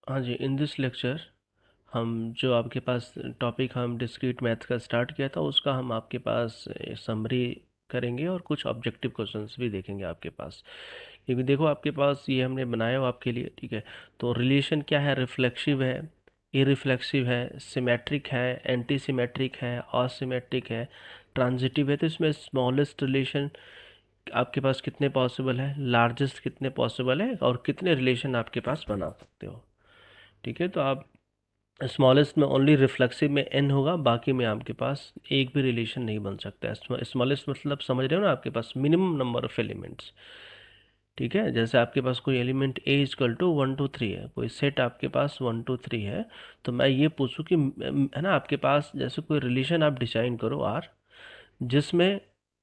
हाँ जी, in this lecture हम जो आपके पास टॉपिक हम डिस्क्रीट मैथ्स का स्टार्ट किया था उसका हम आपके पास समरी करेंगे और कुछ ऑब्जेक्टिव क्वेश्चंस भी देखेंगे आपके पास। क्योंकि देखो आपके पास ये हमने बनाया हो आपके लिए, ठीक है। तो रिलेशन क्या है, रिफ्लेक्सिव है, इरिफ्लेक्सिव है, सिमेट्रिक है, एंटी सिमेट्रिक है, असिमेट्रिक है, ट्रांजिटिव है। तो इसमें स्मॉलेस्ट रिलेशन आपके पास कितने पॉसिबल है, लार्जेस्ट कितने पॉसिबल है, और कितने रिलेशन आपके पास बना सकते हो, ठीक है। तो आप स्मॉलेस्ट में ओनली रिफ्लेक्सिव में एन होगा, बाकी में आपके पास एक भी रिलेशन नहीं बन सकता है। स्मॉलेस्ट मतलब समझ रहे हो ना, आपके पास मिनिमम नंबर ऑफ एलिमेंट्स, ठीक है। जैसे आपके पास कोई एलिमेंट ए इजकल टू 1 2 3 है, कोई सेट आपके पास 1 2 3 है, तो मैं ये पूछूं कि है ना, आपके पास जैसे कोई रिलेशन आप डिजाइन करो आर, जिसमें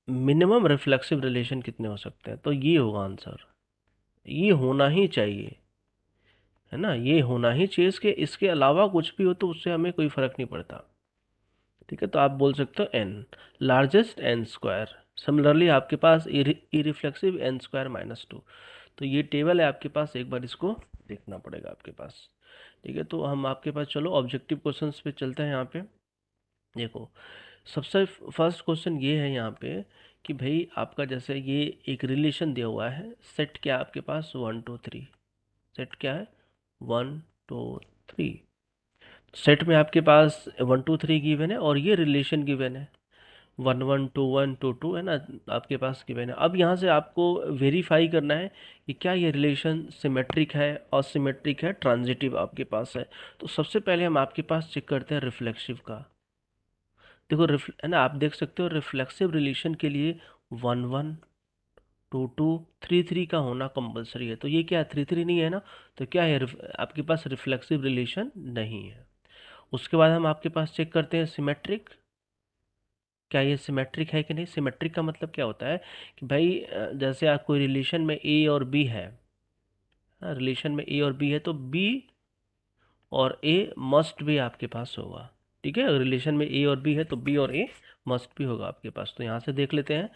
मिनिमम रिफ्लेक्सिव रिलेशन कितने हो सकते हैं, तो ये होगा आंसर। ये होना ही चाहिए, है ना, ये होना ही चाहिए। इसके अलावा कुछ भी हो तो उससे हमें कोई फर्क नहीं पड़ता, ठीक है। तो आप बोल सकते हो n, largest n square. Similarly आपके पास इरिफ्लेक्सिव एन स्क्वायर माइनस 2। तो ये टेबल है आपके पास, एक बार इसको देखना पड़ेगा आपके पास, ठीक है। तो हम आपके पास चलो ऑब्जेक्टिव क्वेश्चंस पे चलते हैं। यहाँ पे देखो, सबसे फर्स्ट क्वेश्चन ये है यहाँ पे कि भाई आपका जैसे ये एक रिलेशन दिया हुआ है, सेट क्या है आपके पास 1 2 3, सेट क्या है 1 2 3। सेट में आपके पास 1 2 3 गिवन है और ये रिलेशन गिवन है 1 1 2 1 2 2, है ना, आपके पास गिवन है। अब यहाँ से आपको वेरीफाई करना है कि क्या ये रिलेशन सिमेट्रिक है, असिमेट्रिक है, ट्रांजिटिव आपके पास है। तो सबसे पहले हम आपके पास चेक करते हैं रिफ्लेक्सिव का। देखो है ना, आप देख सकते हो रिफ्लेक्सिव रिलेशन के लिए 1 1 2 2 3 3 का होना कंपलसरी है। तो ये क्या है, 3 3 नहीं है ना, तो क्या है, आपके पास रिफ्लेक्सिव रिलेशन नहीं है। उसके बाद हम आपके पास चेक करते हैं सिमेट्रिक, क्या ये सिमेट्रिक है कि नहीं। सिमेट्रिक का मतलब क्या होता है कि भाई जैसे आप कोई रिलेशन में ए और बी है, रिलेशन में ए और बी है, तो बी और ए मस्ट भी आपके पास होगा, ठीक है। रिलेशन में ए और बी है तो बी और ए मस्ट भी होगा आपके पास। तो यहाँ से देख लेते हैं,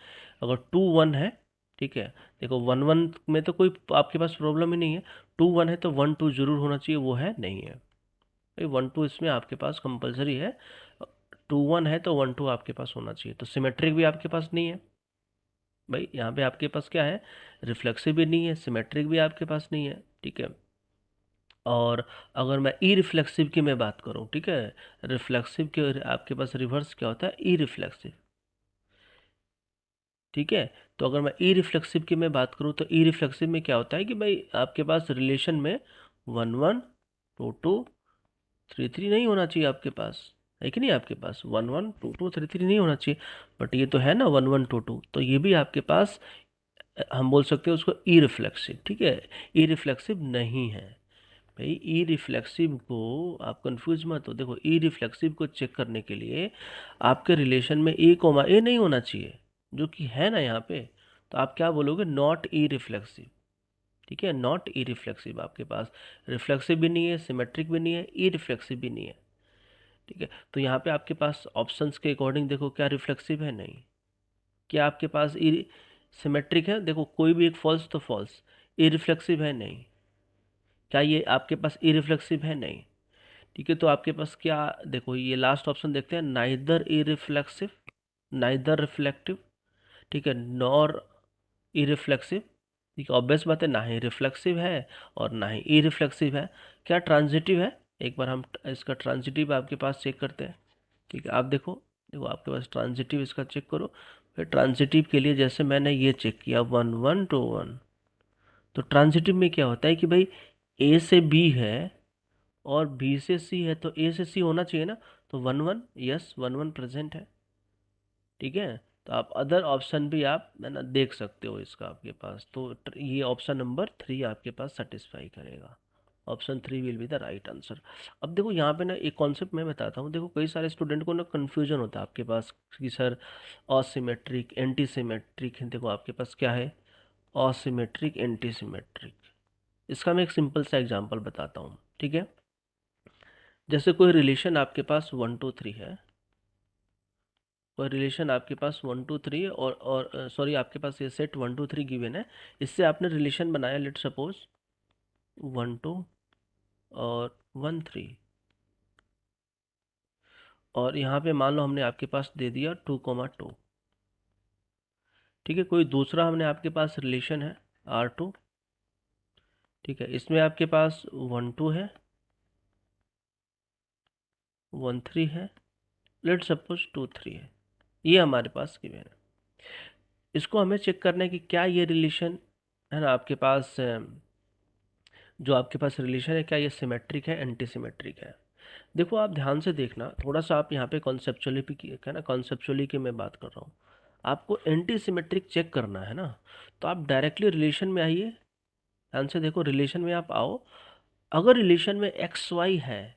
अगर 2 1 है, ठीक है। देखो 1 1 में तो कोई आपके पास प्रॉब्लम ही नहीं है, 2 1 है तो 1 2 जरूर होना चाहिए, वो है नहीं है भाई, 1 2 इसमें आपके पास कंपलसरी है। 2 1 है तो 1 2 आपके पास होना चाहिए। तो सिमेट्रिक भी आपके पास नहीं है भाई, यहाँ पे आपके पास क्या है, रिफ्लेक्सिव भी नहीं है, सिमेट्रिक भी आपके पास नहीं है, ठीक है। और अगर मैं ई रिफ्लेक्सिव की मैं बात करूँ, ठीक है, रिफ्लेक्सिव के आपके पास रिवर्स क्या होता है, ई रिफ्लेक्सिव, ठीक है। तो अगर मैं ई रिफ्लेक्सिव की मैं बात करूँ तो ई रिफ्लेक्सिव में क्या होता है कि भाई आपके पास रिलेशन में 1 1 2 2 3 3 नहीं होना चाहिए आपके पास, है कि नहीं। आपके पास 1 1 2 2 3 3 नहीं होना चाहिए, बट ये तो है ना 1 1 2 2, तो ये भी आपके पास हम बोल सकते हैं उसको ई रिफ्लेक्सिव, ठीक है। ई रिफ्लेक्सिव नहीं है भाई। ई रिफ्लेक्सिव को आप कंफ्यूज मत हो। देखो ई रिफ्लेक्सिव को चेक करने के लिए आपके रिलेशन में ए कोमा ए नहीं होना चाहिए, जो कि है ना यहाँ पे। तो आप क्या बोलोगे, नॉट ई रिफ्लेक्सिव, ठीक है। नॉट ई रिफ्लेक्सिव आपके पास रिफ्लेक्सिव भी नहीं है, सिमेट्रिक भी नहीं है, ई रिफ्लेक्सिव भी नहीं है, ठीक है। तो यहाँ पे आपके पास ऑप्शंस के अकॉर्डिंग देखो, क्या रिफ्लेक्सिव है, नहीं। क्या आपके पास ई सिमेट्रिक है, देखो कोई भी एक फॉल्स तो फॉल्स। ई रिफ्लेक्सिव है, नहीं। क्या ये आपके पास ई रिफ्लेक्सिव है, नहीं, ठीक है। तो आपके पास क्या, देखो ये लास्ट ऑप्शन देखते हैं, नाइदर ई रिफ्लेक्सिव, नाइदर रिफ्लेक्टिव, ठीक है, नॉर ई रिफ्लेक्सिव, ठीक है। ऑब्वियस बात है, ना ही रिफ्लेक्सिव है और ना ही ई रिफ्लेक्सिव है। क्या ट्रांजिटिव है, एक बार हम इसका ट्रांजिटिव आपके पास चेक करते हैं, ठीक है। आप देखो, देखो आपके पास ट्रांजिटिव इसका चेक करो। फिर ट्रांजिटिव के लिए जैसे मैंने ये चेक किया 1 1 2 1, तो ट्रांजिटिव में क्या होता है कि भाई ए से बी है और बी से सी है, तो ए से सी होना चाहिए ना। तो 1 1, यस 1 1 प्रेजेंट है, ठीक है। तो आप अदर ऑप्शन भी आप है ना देख सकते हो इसका आपके पास। तो ये ऑप्शन नंबर 3 आपके पास सेटिस्फाई करेगा। Option 3 will be the right answer. अब देखो यहाँ पे ना एक कॉन्सेप्ट मैं बताता हूँ। देखो कई सारे स्टूडेंट को ना कन्फ्यूजन होता है आपके पास कि सर असिमेट्रिक एंटी सिमेट्रिक है। देखो आपके पास क्या है, असिमेट्रिक एंटी सिमेट्रिक। इसका मैं एक सिंपल सा एग्जांपल बताता हूँ, ठीक है। जैसे कोई रिलेशन आपके पास 1 2 3 है, कोई रिलेशन आपके पास 1 2 3 और सॉरी आपके पास ये सेट 1 2 3 गिवन है। इससे आपने रिलेशन बनाया, लेट सपोज 1 2 और 1 3, और यहाँ पे मान लो हमने आपके पास दे दिया 2,2। ठीक है, कोई दूसरा हमने आपके पास रिलेशन है R2। ठीक है, इसमें आपके पास 1 2 है, 1 3 है, लेट सपोज 2 3 है। ये हमारे पास गिवन है। इसको हमें चेक करना है कि क्या ये रिलेशन है ना आपके पास, जो आपके पास रिलेशन है, क्या ये सिमेट्रिक है, एंटी सिमेट्रिक है। देखो आप ध्यान से देखना, थोड़ा सा आप यहाँ पे कॉन्सेप्चुअली भी है ना, कॉन्सेप्चुअली की मैं बात कर रहा हूँ। आपको एंटी सिमेट्रिक चेक करना है ना, तो आप डायरेक्टली रिलेशन में आइए। ध्यान से देखो, रिलेशन में आप आओ। अगर रिलेशन में एक्स वाई है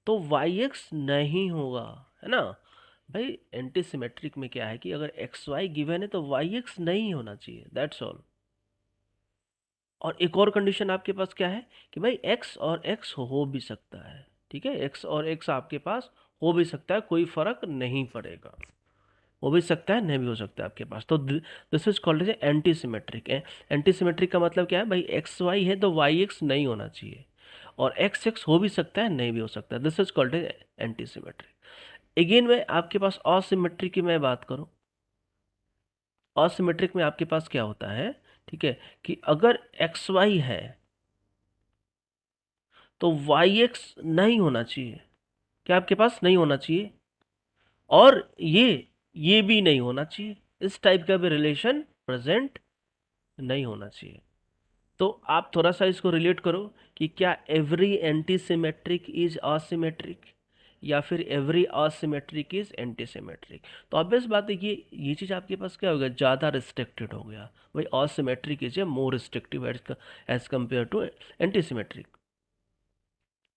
तो वाई एक्स नहीं होगा, है ना भाई। एंटी सिमेट्रिक में क्या है कि अगर एक्स वाई गिवन है तो वाई एक्स नहीं होना चाहिए, दैट्स ऑल। और एक और कंडीशन आपके पास क्या है कि भाई एक्स और एक्स हो भी सकता है। ठीक है, एक्स और एक्स आपके पास हो भी सकता है, कोई फर्क नहीं पड़ेगा। हो भी सकता है, नहीं भी हो सकता है आपके पास। तो this is called as anti symmetric. Anti symmetric का मतलब क्या है भाई, एक्स वाई है तो वाई एक्स नहीं होना चाहिए, और एक्स एक्स हो भी सकता है, नहीं भी हो सकता है। This is called as anti symmetric. Again में आपके पास असिमेट्रिक की मैं बात करूं, असिमेट्रिक में आपके पास क्या होता है, ठीक है, कि अगर एक्स वाई है तो वाई एक्स नहीं होना चाहिए। क्या आपके पास नहीं होना चाहिए, और ये भी नहीं होना चाहिए। इस टाइप का भी रिलेशन प्रेजेंट नहीं होना चाहिए। तो आप थोड़ा सा इसको रिलेट करो कि क्या every anti symmetric is asymmetric, या फिर every asymmetric is anti symmetric. तो ऑब्वियस बात है, ये चीज़ आपके पास क्या हो गया, ज़्यादा रिस्ट्रिक्टेड हो गया भाई। Asymmetric is a more restrictive as compare to anti symmetric.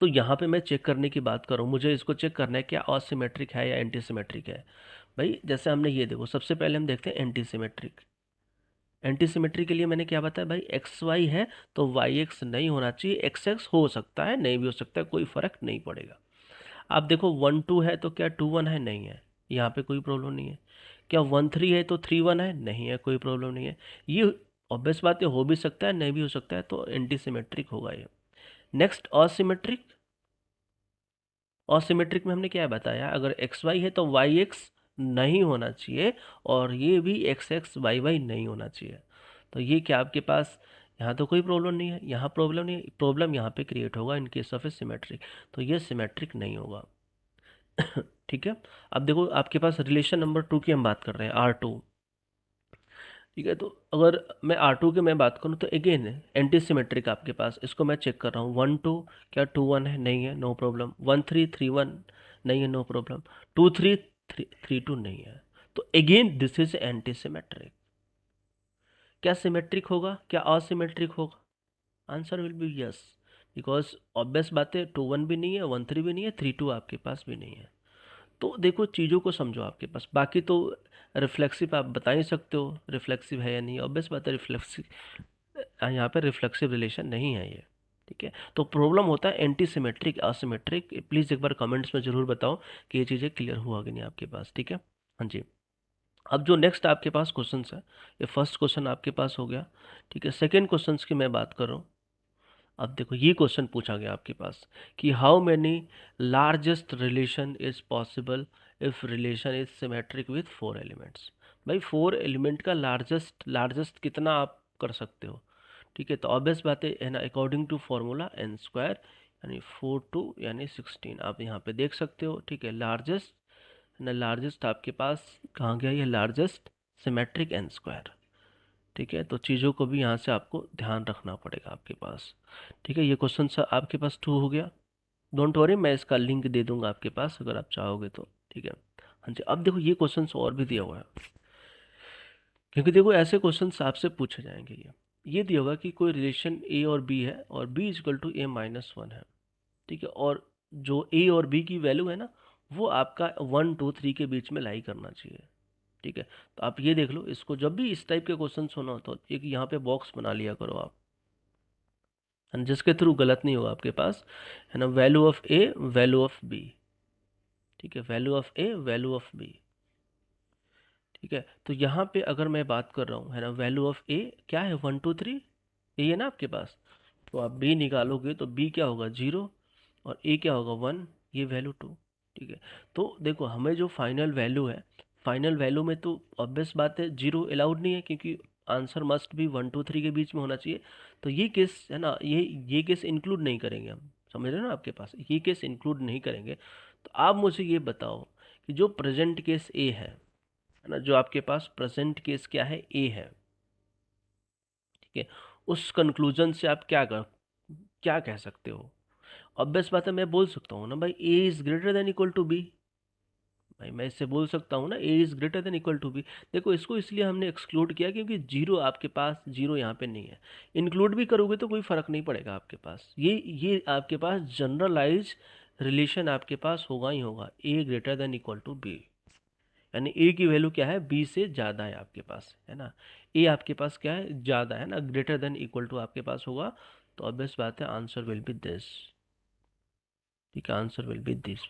तो यहाँ पे मैं चेक करने की बात करूँ, मुझे इसको चेक करना है क्या असिमेट्रिक है या एंटी सिमेट्रिक है। भाई जैसे हमने ये देखो, सबसे पहले हम देखते हैं एंटी सिमेट्रिक। एंटी सिमेट्री के लिए मैंने क्या बताया भाई, एक्स वाई है तो वाई एक्स नहीं होना चाहिए, एक्स एक्स हो सकता है, नहीं भी हो सकता है, कोई फर्क नहीं पड़ेगा। आप देखो 1 2 है तो क्या 2 1 है, नहीं है, यहाँ पे कोई प्रॉब्लम नहीं है। क्या 1 3 है तो 3 1 है, नहीं है, कोई प्रॉब्लम नहीं है। ये ऑब्वियस बात है, हो भी सकता है, नहीं भी हो सकता है, तो एंटी सिमेट्रिक होगा ये। Next asymmetric. असिमेट्रिक में हमने क्या बताया, अगर एक्स वाई है तो वाई एक्स नहीं होना चाहिए, और ये भी एक्स एक्स वाई वाई नहीं होना चाहिए। तो ये क्या आपके पास, यहाँ तो कोई प्रॉब्लम नहीं है, यहाँ प्रॉब्लम नहीं है, प्रॉब्लम यहाँ पे क्रिएट होगा in case of A symmetric. तो ये सिमेट्रिक नहीं होगा। ठीक है, अब देखो आपके पास रिलेशन नंबर 2 की हम बात कर रहे हैं, R2। ठीक है, तो अगर मैं R2 की मैं बात करूँ तो अगेन एंटी सिमेट्रिक आपके पास, इसको मैं चेक कर रहा हूँ। 1 2, क्या 2 1 है, नहीं है, नो प्रॉब्लम। 1 3 3 1 नहीं है, नो प्रॉब्लम। 2 3 3 2 नहीं है। तो again this is anti symmetric. क्या सिमेट्रिक होगा, क्या असिमेट्रिक होगा? Answer will B yes, because obvious बात है, 2 1 भी नहीं है, 1 3 भी नहीं है, 3 2 आपके पास भी नहीं है। तो देखो चीज़ों को समझो आपके पास, बाकी तो रिफ्लेक्सिव आप बता ही सकते हो रिफ्लेक्सिव है या नहीं, ऑब्वियस बात है रिफ्लेक्सिव, यहाँ पे रिफ्लेक्सिव रिलेशन नहीं है ये। ठीक है, तो प्रॉब्लम होता है एंटी सिमेट्रिक असिमेट्रिक। प्लीज़ एक बार कमेंट्स में ज़रूर बताओ कि ये चीज़ें क्लियर हुआ कि नहीं आपके पास। ठीक है, हाँ जी। अब जो नेक्स्ट आपके पास क्वेश्चन है, ये फर्स्ट क्वेश्चन आपके पास हो गया। ठीक है, सेकेंड क्वेश्चन की मैं बात कर रहा हूँ। अब देखो ये क्वेश्चन पूछा गया आपके पास कि how many largest relation is possible if relation is symmetric with 4 elements. भाई 4 एलिमेंट का लार्जेस्ट लार्जेस्ट कितना आप कर सकते हो। ठीक है, तो ऑब्वियस बात है ना, according to formula n square यानी 4 2 यानी 16 आप यहाँ पे देख सकते हो। ठीक है, लार्जेस्ट ना, लार्जेस्ट आपके पास कहाँ गया, ये लार्जेस्ट सिमेट्रिक एन स्क्वायर। ठीक है, तो चीज़ों को भी यहाँ से आपको ध्यान रखना पड़ेगा आपके पास। ठीक है, ये क्वेश्चन सर आपके पास 2 हो गया। डोंट वरी, मैं इसका लिंक दे दूंगा आपके पास अगर आप चाहोगे तो। ठीक है, हाँ जी। अब देखो ये क्वेश्चन और भी दिया हुआ है, क्योंकि देखो ऐसे क्वेश्चन आपसे पूछे जाएंगे। ये दिया होगा कि कोई रिलेशन ए और बी है और b equal to a minus 1 है। ठीक है, और जो ए और बी की वैल्यू है ना, वो आपका 1 2 3 के बीच में लाई करना चाहिए। ठीक है, तो आप ये देख लो, इसको जब भी इस टाइप के क्वेश्चन होना तो एक यहाँ पे बॉक्स बना लिया करो आप, and जिसके थ्रू गलत नहीं होगा आपके पास, है ना, value of a value of b. ठीक है, value of a value of b. ठीक है, तो यहाँ पे अगर मैं बात कर रहा हूँ, है ना, वैल्यू ऑफ ए क्या है, 1 2 3, ये है ना आपके पास। तो आप बी निकालोगे तो बी क्या होगा 0 और ए क्या होगा 1, ये वैल्यू 2। ठीक है, तो देखो हमें जो फाइनल वैल्यू है, फाइनल वैल्यू में तो ऑब्वियस बात है 0 अलाउड नहीं है, क्योंकि आंसर मस्ट भी 1 2 3 के बीच में होना चाहिए। तो ये केस है ना, ये केस इंक्लूड नहीं करेंगे हम, समझ रहे हो ना, आपके पास ये केस इंक्लूड नहीं करेंगे। तो आप मुझे ये बताओ कि जो प्रेजेंट केस ए है ना, जो आपके पास प्रेजेंट केस क्या है, ए है, ठीक है, उस कंक्लूजन से आप क्या कह सकते हो? ऑब्वियस बात है, मैं बोल सकता हूँ ना भाई A is greater than equal to B. भाई मैं इससे बोल सकता हूँ ना A is greater than equal to B. देखो इसको इसलिए हमने एक्सक्लूड किया क्योंकि जीरो आपके पास, जीरो यहाँ पे नहीं है। इंक्लूड भी करोगे तो कोई फर्क नहीं पड़ेगा आपके पास, ये आपके पास जनरलाइज रिलेशन आपके पास होगा ही होगा, A greater than equal to B. यानी ए की वैल्यू क्या है, बी से ज़्यादा है आपके पास, है ना। ए आपके पास क्या है, ज़्यादा है ना, ग्रेटर देन इक्वल टू आपके पास होगा। तो ऑब्वियस बात है आंसर विल बी दिस। ठीक है, आंसर विल बी दिस।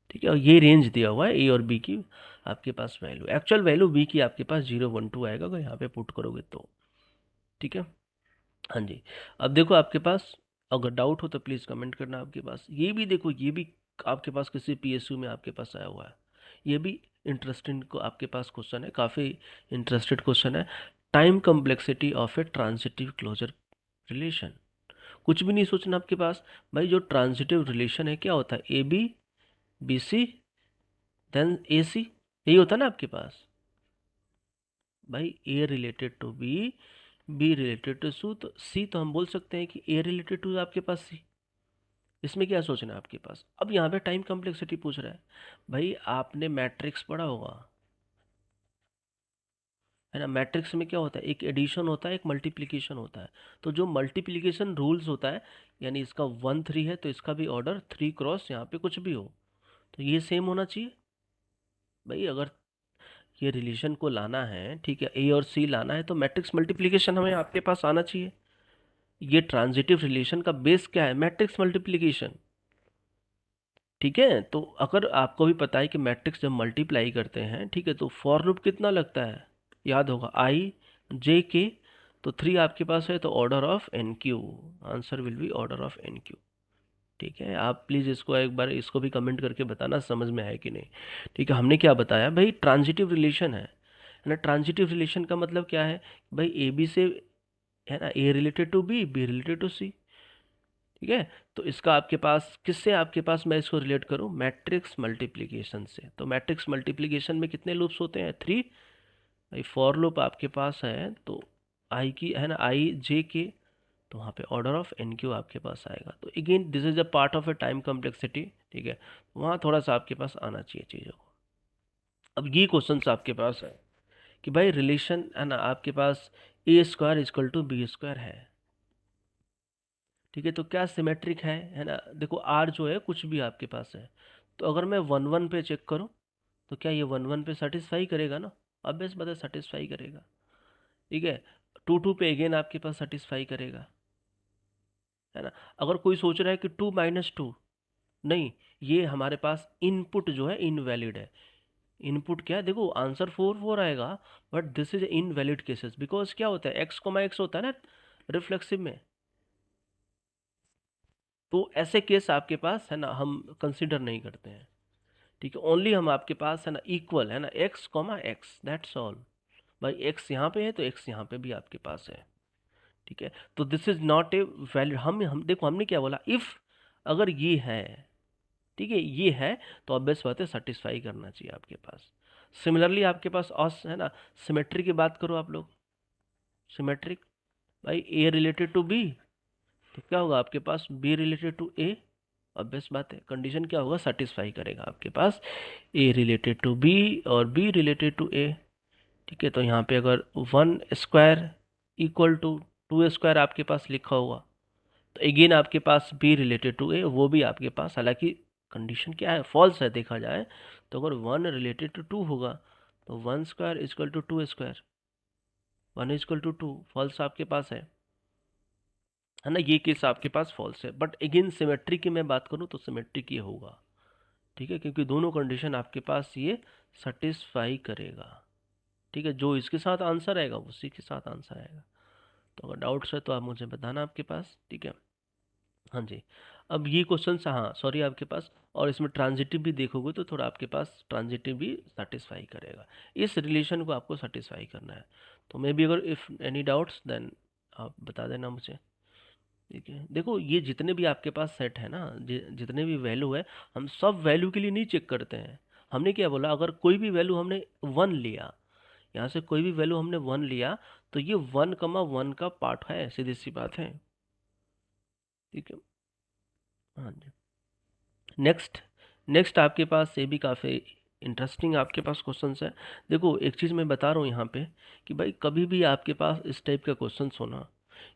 ठीक है, और ये रेंज दिया हुआ है ए और बी की आपके पास वैल्यू, एक्चुअल वैल्यू बी की आपके पास 0 1 2 आएगा अगर यहाँ पे पुट करोगे तो। ठीक है, हाँ जी। अब देखो आपके पास, अगर डाउट हो तो प्लीज़ कमेंट करना आपके पास। ये भी देखो, ये भी आपके पास किसी पीएसयू में आपके पास आया हुआ है। ये भी इंटरेस्टिंग को आपके पास क्वेश्चन है, काफ़ी इंटरेस्टेड क्वेश्चन है। Time complexity of a transitive closure relation. कुछ भी नहीं सोचना आपके पास, भाई जो ट्रांजिटिव रिलेशन है क्या होता है, A B, B C, then A C, यही होता है ना आपके पास। भाई A related to B, B related to C, तो हम बोल सकते हैं कि ए रिलेटेड टू आपके पास सी। इसमें क्या सोचना है आपके पास? अब यहाँ पे टाइम कम्प्लेक्सिटी पूछ रहा है। भाई आपने मैट्रिक्स पढ़ा होगा, है ना। मैट्रिक्स में क्या होता है, एक एडिशन होता है, एक मल्टीप्लिकेशन होता है। तो जो मल्टीप्लिकेशन रूल्स होता है, यानी इसका 1 3 है तो इसका भी ऑर्डर 3 क्रॉस यहाँ पे कुछ भी हो, तो ये सेम होना चाहिए। भाई अगर ये रिलेशन को लाना है, ठीक है, ए और सी लाना है, तो मैट्रिक्स मल्टीप्लिकेशन हमें आपके पास आना चाहिए। ये ट्रांजिटिव रिलेशन का बेस क्या है, मैट्रिक्स मल्टीप्लिकेशन। ठीक है, तो अगर आपको भी पता है कि मैट्रिक्स जब मल्टीप्लाई करते हैं, ठीक है, तो फॉर लूप कितना लगता है, याद होगा आई जे के। तो 3 आपके पास है तो order of n q, answer will be order of n q. ठीक है, आप प्लीज़ इसको एक बार इसको भी कमेंट करके बताना समझ में आया कि नहीं। ठीक है, हमने क्या बताया भाई, ट्रांजिटिव रिलेशन है ना। ट्रांजिटिव रिलेशन का मतलब क्या है, भाई ए बी से, है ना, A related to B, B related to C. ठीक है, तो इसका आपके पास किससे, आपके पास मैं इसको रिलेट करूं मैट्रिक्स मल्टीप्लिकेशन से। तो मैट्रिक्स मल्टीप्लिकेशन में कितने लूप्स होते हैं, 3। भाई फॉर लूप आपके पास है तो आई की, है ना, आई जे के, तो वहाँ पे ऑर्डर ऑफ एन क्यू आपके पास आएगा। तो again this is a part of A time complexity. ठीक है, वहाँ थोड़ा सा आपके पास आना चाहिए चीज़ों को। अब ये क्वेश्चन आपके पास है कि भाई रिलेशन, है ना, आपके पास A square is equal to B square है। ठीक है, तो क्या सिमेट्रिक है ना। देखो आर जो है कुछ भी आपके पास है, तो अगर मैं 1 1 पे चेक करूँ तो क्या ये 1 1 पे सेटिस्फाई करेगा ना, ऑब्वियस बात है सेटिस्फाई करेगा। ठीक है, 2 2 पे अगेन आपके पास सेटिस्फाई करेगा, है ना। अगर कोई सोच रहा है कि 2 - 2, नहीं, ये हमारे पास इनपुट जो है इनवैलिड है। इनपुट क्या है, देखो आंसर 4 4 आएगा, but this is invalid cases, because क्या होता है, एक्स कोमा एक्स होता है ना रिफ्लेक्सिव में। तो ऐसे केस आपके पास, है ना, हम कंसिडर नहीं करते हैं। ठीक है, ओनली हम आपके पास, है ना, इक्वल, है ना, x comma x, that's all. भाई एक्स यहाँ पे है तो एक्स यहाँ पे भी आपके पास है। ठीक है, तो this is not a valid, हम देखो हमने क्या बोला, इफ अगर ये है, ठीक है, ये है, तो ऑब्वियस बात है सेटिस्फाई करना चाहिए आपके पास। सिमिलरली आपके पास ऑस, है ना, सिमेट्री की बात करो आप लोग, सिमेट्रिक, भाई ए रिलेटेड टू बी, तो क्या होगा आपके पास, B related to A. Obvious बात है कंडीशन क्या होगा, सेटिस्फाई करेगा आपके पास ए रिलेटेड टू बी और बी रिलेटेड टू ए। ठीक है, तो यहाँ पे अगर 1 स्क्वायर इक्वल टू 2 स्क्वायर आपके पास लिखा होगा, तो अगेन आपके पास बी रिलेटेड टू ए, वो भी आपके पास, हालांकि कंडीशन क्या है, फॉल्स है देखा जाए तो। अगर 1 रिलेटेड टू 2 होगा तो 1 square equal to 2 square, 1 equal to 2, false आपके पास है ना। ये केस आपके पास फॉल्स है, बट अगेन सिमेट्री की मैं बात करूँ तो सिमेट्री की होगा। ठीक है, क्योंकि दोनों कंडीशन आपके पास ये सेटिस्फाई करेगा। ठीक है, जो इसके साथ आंसर आएगा उसी के साथ आंसर आएगा। तो अगर डाउट्स है तो आप मुझे बताना आपके पास, ठीक है। हाँ जी। अब ये क्वेश्चन, हाँ सॉरी, आपके पास और इसमें ट्रांजिटिव भी देखोगे तो थोड़ा आपके पास ट्रांजिटिव भी सेटिस्फाई करेगा, इस रिलेशन को आपको सेटिस्फाई करना है। तो मे बी अगर इफ़ एनी डाउट्स देन आप बता देना मुझे, ठीक है। देखो ये जितने भी आपके पास सेट है ना, जितने भी वैल्यू है, हम सब वैल्यू के लिए नहीं चेक करते हैं। हमने क्या बोला, अगर कोई भी वैल्यू हमने 1 लिया, यहाँ से कोई भी वैल्यू हमने 1 लिया, तो ये 1,1 का पार्ट है, सीधी सी बात है, ठीक है। हाँ जी। नेक्स्ट, नेक्स्ट आपके पास ये भी काफ़ी इंटरेस्टिंग आपके पास क्वेश्चंस है। देखो एक चीज़ मैं बता रहा हूँ यहाँ पे कि भाई कभी भी आपके पास इस टाइप का क्वेश्चंस होना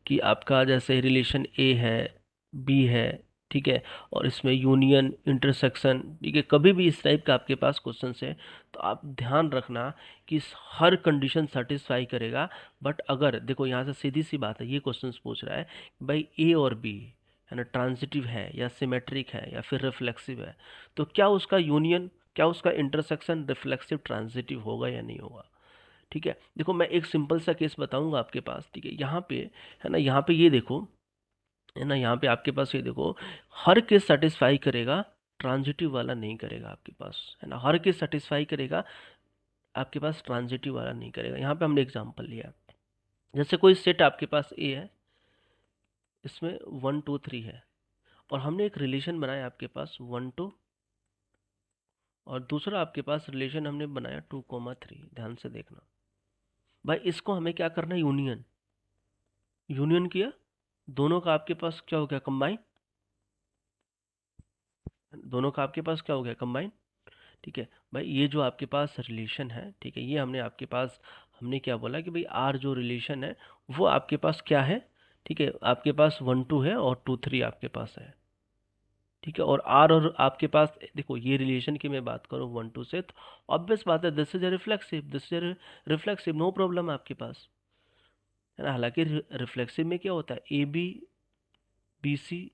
कि आपका जैसे रिलेशन ए है, बी है, ठीक है, और इसमें यूनियन इंटरसेक्शन, ठीक है, कभी भी इस टाइप का आपके पास क्वेश्चंस है तो आप ध्यान रखना कि हर कंडीशन सेटिस्फाई करेगा। बट अगर देखो यहाँ से सीधी सी बात है, ये क्वेश्चंस पूछ रहा है भाई ए और बी है ना ट्रांजिटिव है या सिमेट्रिक है या फिर रिफ्लेक्सिव है, तो क्या उसका यूनियन, क्या उसका इंटरसेक्शन रिफ्लेक्सिव ट्रांजिटिव होगा या नहीं होगा, ठीक है। देखो मैं एक सिंपल सा केस बताऊंगा आपके पास, ठीक है। यहाँ पे है ना, यहाँ पे ये देखो, है ना, यहाँ पे आपके पास ये देखो, हर केस सेटिस्फाई करेगा, ट्रांजिटिव वाला नहीं करेगा आपके पास, है ना, हर केस सेटिस्फाई करेगा, आपके पास ट्रांजिटिव वाला नहीं करेगा। यहाँ पे हमने एग्जांपल लिया, जैसे कोई सेट आपके पास ए है, इसमें 1 2 3 है, और हमने एक रिलेशन बनाया आपके पास 1 2, और दूसरा आपके पास रिलेशन हमने बनाया 2 3। ध्यान से देखना भाई, इसको हमें क्या करना है, यूनियन, यूनियन किया, दोनों का आपके पास क्या हो गया, कंबाइन, दोनों का आपके पास क्या हो गया, कंबाइन, ठीक है। भाई ये जो आपके पास रिलेशन है, ठीक है, ये हमने आपके पास, हमने क्या बोला कि भाई आर जो रिलेशन है वो आपके पास क्या है, ठीक है, आपके पास 1 2 है और 2 3 आपके पास है, ठीक है। और आपके पास देखो ये रिलेशन की मैं बात करूँ 1 2 से, तो ऑब्वियस बात है this is reflexive, this is reflexive, no problem आपके पास, है ना। हालांकि रिफ्लेक्सिव में क्या होता है, ए बी, बी सी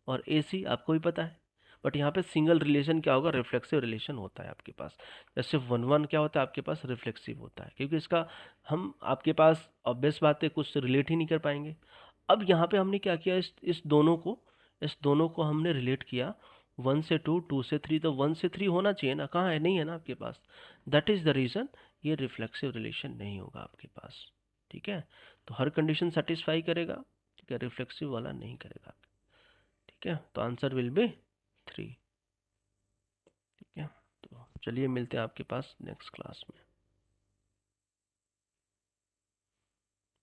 और ए सी आपको भी पता है, बट यहाँ पे सिंगल रिलेशन क्या होगा, रिफ्लेक्सिव रिलेशन होता है आपके पास। जैसे 1 1 क्या होता है आपके पास, रिफ्लेक्सिव होता है, क्योंकि इसका हम आपके पास ऑब्वियस बात है कुछ रिलेट ही नहीं कर पाएंगे। अब यहाँ पे हमने क्या किया, इस दोनों को हमने रिलेट किया, 1 से 2, 2 से 3, तो 1 से 3 होना चाहिए ना, कहाँ है, नहीं है ना आपके पास। दैट इज द रीज़न ये रिफ्लेक्सिव रिलेशन नहीं होगा आपके पास, ठीक है। तो हर कंडीशन सेटिस्फाई करेगा, ठीक है, रिफ्लेक्सिव वाला नहीं करेगा, ठीक है। तो आंसर विल बी 3, ठीक है। तो चलिए मिलते हैं आपके पास नेक्स्ट क्लास में।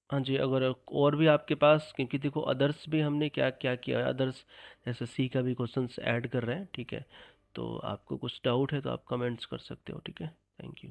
हाँ जी, अगर और भी आपके पास, क्योंकि देखो अदर्स भी हमने क्या क्या किया है, अदर्स जैसे सी का भी क्वेश्चंस ऐड कर रहे हैं, ठीक है। तो आपको कुछ डाउट है तो आप कमेंट्स कर सकते हो, ठीक है। Thank you.